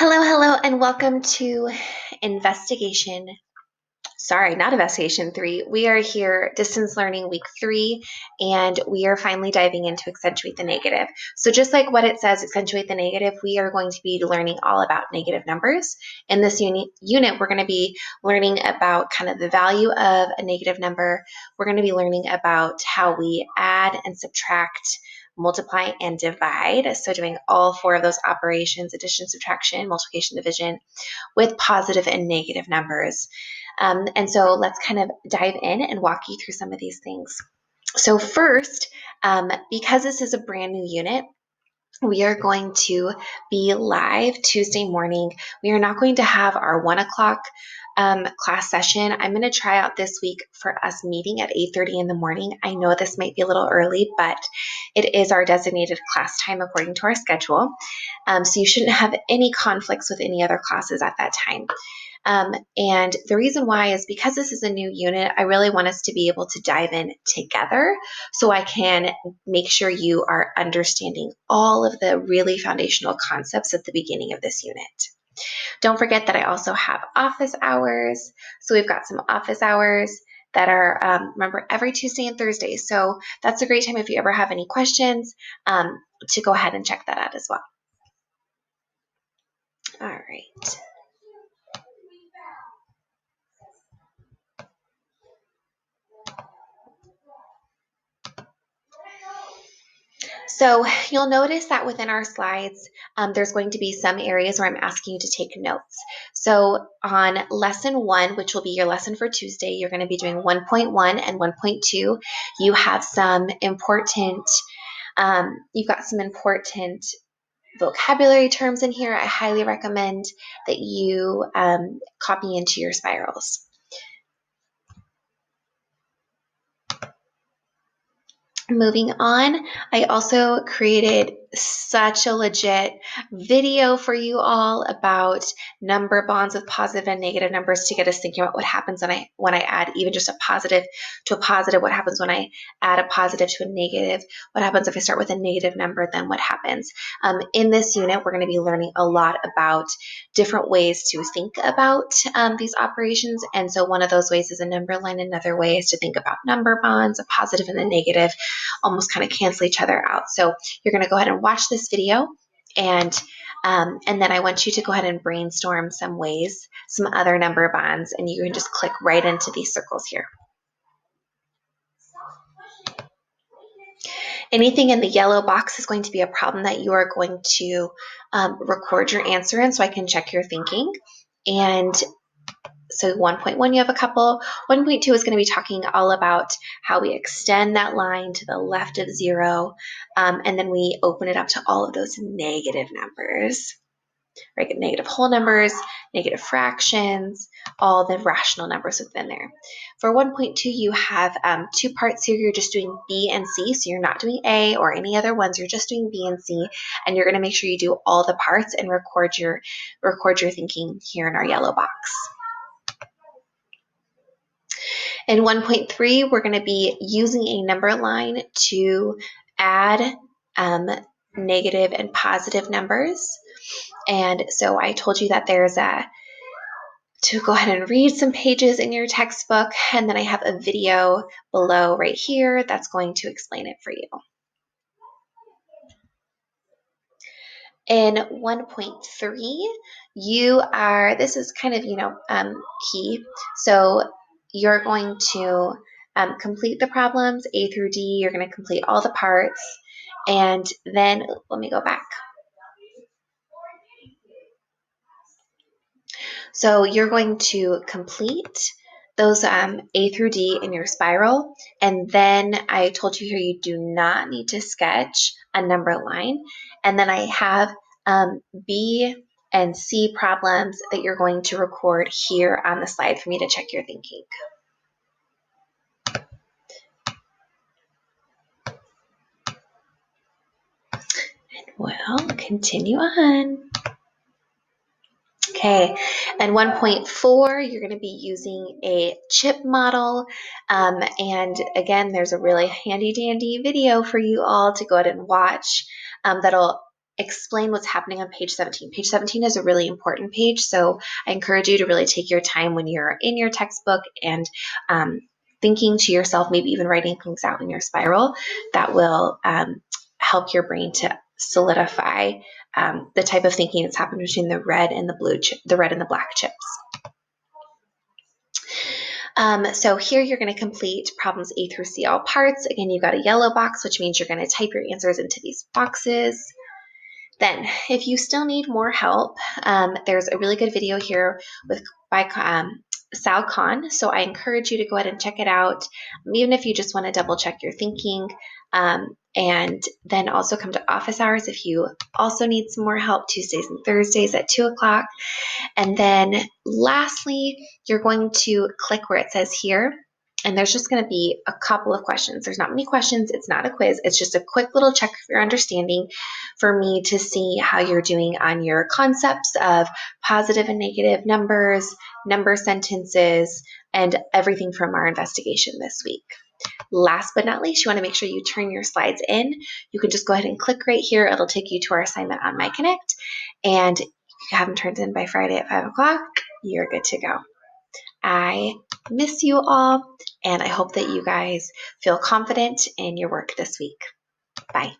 Hello, and welcome to not investigation 3. We are here, distance learning week 3, and we are finally diving into accentuate the negative. So just like what it says, accentuate the negative, we are going to be learning all about negative numbers. In this unit, we're going to be learning about kind of the value of a negative number. We're going to be learning about how we add and subtract, multiply, and divide. So doing all 4 of those operations, addition, subtraction, multiplication, division, with positive and negative numbers. And so let's kind of dive in and walk you through some of these things. So first, because this is a brand new unit, we are going to be live Tuesday morning. We are not going to have our 1 o'clock class session. I'm going to try out this week for us meeting at 8:30 in the morning. I know this might be a little early, but it is our designated class time according to our schedule. So you shouldn't have any conflicts with any other classes at that time. And the reason why is because this is a new unit, I really want us to be able to dive in together so I can make sure you are understanding all of the really foundational concepts at the beginning of this unit. Don't forget that I also have office hours. So we've got some office hours that are, remember, every Tuesday and Thursday. So that's a great time if you ever have any questions to go ahead and check that out as well. All right. So you'll notice that within our slides, there's going to be some areas where I'm asking you to take notes. So on lesson 1, which will be your lesson for Tuesday, you're going to be doing 1.1 and 1.2. You have some important, you've got some important vocabulary terms in here. I highly recommend that you copy into your spirals. Moving on, I also created such a legit video for you all about number bonds with positive and negative numbers to get us thinking about what happens when I add even just a positive to a positive, what happens when I add a positive to a negative, what happens if I start with a negative number, then what happens. In this unit, we're going to be learning a lot about different ways to think about these operations, and so one of those ways is a number line. Another way is to think about number bonds, a positive and a negative almost kind of cancel each other out. So you're going to go ahead and watch this video, and then I want you to go ahead and brainstorm some ways, some other number bonds, and you can just click right into these circles here. Anything in the yellow box is going to be a problem that you are going to record your answer in so I can check your thinking. And so 1.1, you have a couple. 1.2 is going to be talking all about how we extend that line to the left of 0, and then we open it up to all of those negative numbers, right? Negative whole numbers, negative fractions, all the rational numbers within there. For 1.2, you have 2 parts here. You're just doing B and C, so you're not doing A or any other ones. You're just doing B and C, and you're going to make sure you do all the parts and record your thinking here in our yellow box. In 1.3, we're going to be using a number line to add negative and positive numbers. And so I told you that there's to go ahead and read some pages in your textbook, and then I have a video below right here that's going to explain it for you. In 1.3, this is kind of, key. So you're going to complete the problems A through D. You're going to complete all the parts. And then, let me go back. So you're going to complete those A through D in your spiral. And then I told you here you do not need to sketch a number line. And then I have B and C problems that you're going to record here on the slide for me to check your thinking. Well, continue on. Okay, and 1.4, you're going to be using a chip model. And again, there's a really handy dandy video for you all to go ahead and watch that'll explain what's happening on page 17. Page 17 is a really important page, so I encourage you to really take your time when you're in your textbook and thinking to yourself, maybe even writing things out in your spiral that will help your brain to solidify the type of thinking that's happened between the red and the red and the black chips. So here you're going to complete problems A through C, all parts. Again, you've got a yellow box, which means you're going to type your answers into these boxes. Then, if you still need more help, there's a really good video here by Sal Khan. So I encourage you to go ahead and check it out, even if you just want to double check your thinking. And then also come to office hours if you also need some more help, Tuesdays and Thursdays at 2 o'clock. And then lastly, you're going to click where it says here. And there's just going to be a couple of questions. There's not many questions. It's not a quiz. It's just a quick little check of your understanding for me to see how you're doing on your concepts of positive and negative numbers, number sentences, and everything from our investigation this week. Last but not least, you want to make sure you turn your slides in. You can just go ahead and click right here. It'll take you to our assignment on MyConnect. And if you have them turned in by Friday at 5 o'clock, you're good to go. I miss you all, and I hope that you guys feel confident in your work this week. Bye.